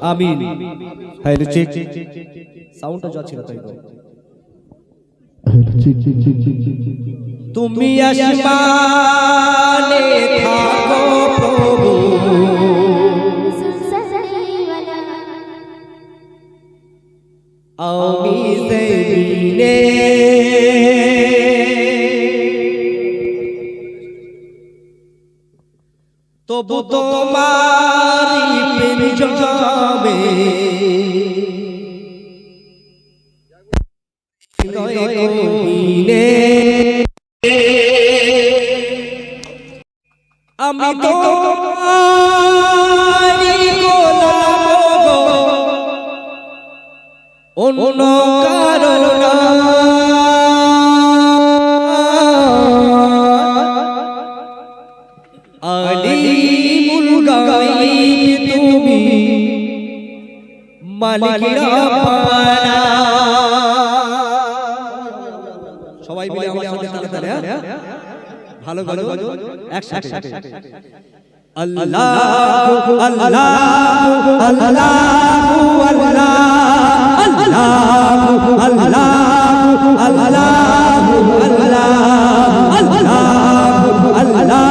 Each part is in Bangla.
আমিন। হ্যালো চেক সাউন্ডটা যাচ্ছে না তাই তো। তুমি আসমানে থাকো প্রভু, আমি জমিনে তবু তোমারি প্রেম জমে আমি তোমারি গোলাম গো, অন্য কারো না। আলিমুল গায়ব তুমি, মালিক রব্বানা। সবাই মিলে আমার সাথে তালে তালে ভালো ভালো একসাথে আল্লাহু আল্লাহু আল্লাহু আল্লাহ আল্লাহু আল্লাহু আল্লাহু আল্লাহু আল্লাহু আল্লাহু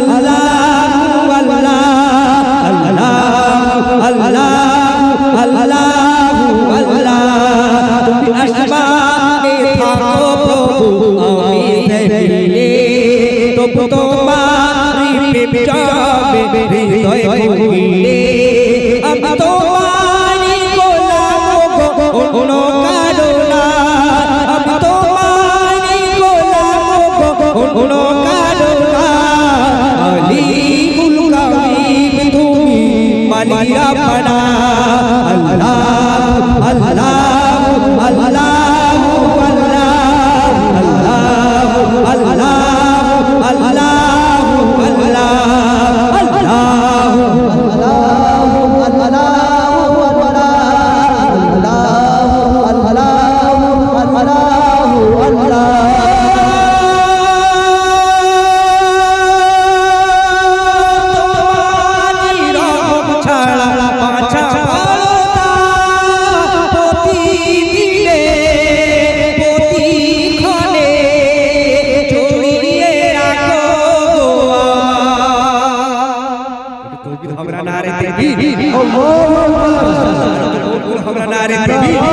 আল্লাহু আল্লাহু আল্লাহু আল্লাহ। তুমি আসমানে থাকো প্রভু, আমি জমিনে তবু তোমারি প্রেম জমে হৃদয় গভীরে। আমি তোমারি গোলাম গো, অন্য কারো না। আমি তোমারি গোলাম গো, অন্য কারো না। আলিমুল গায়ব তুমি, মালিক রব্বানা। আল্লাহু আল্লাহু আল্লাহু আল্লাহু আল্লাহু আল্লাহু আল্লাহু আকবার, নারে তাকবীর,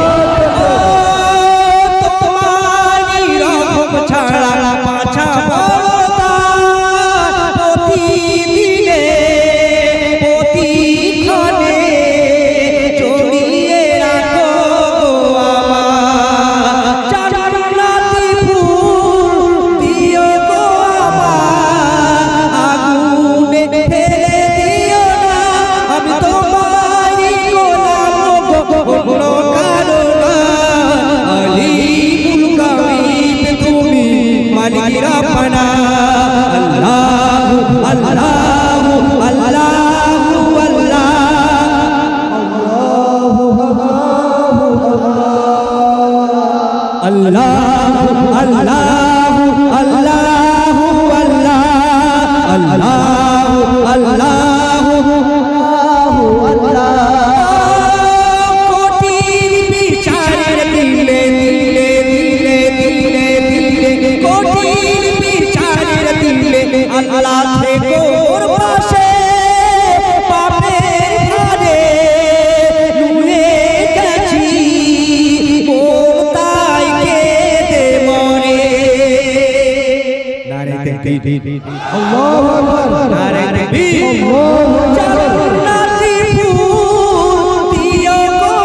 জান্নাতি ফুল দিও গো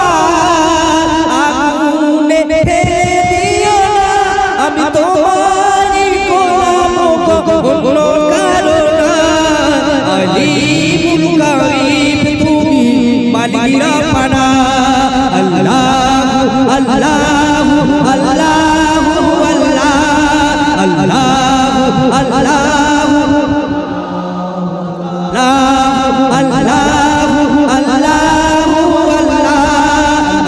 আমার, আগুনে ফেলে দিও না। আমি তোমারই গোলাম গো, অন্য কারো না। আলিমুল গায়ব তুমি, মালিক রব্বানা। আল্লাহু আল্লাহু আল্লাহু আল্লাহ আল্লাহু আল্লাহু আল্লাহু আল্লাহু আল্লাহ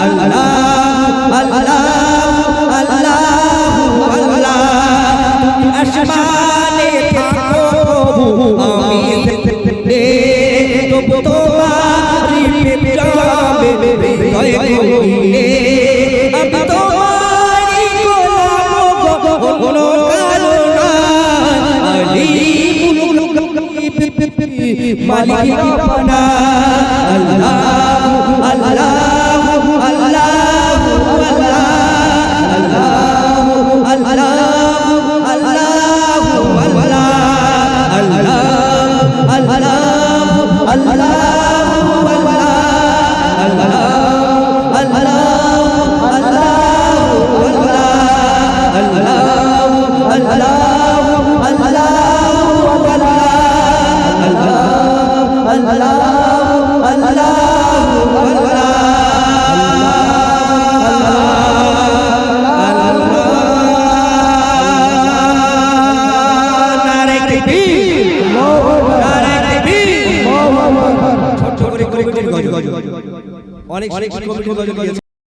আল্লাহু আল্লাহ। মালিক রব্বানা আল্লাহু আল্লাহু আল্লাহু আল্লাহু আল্লাহু অনেক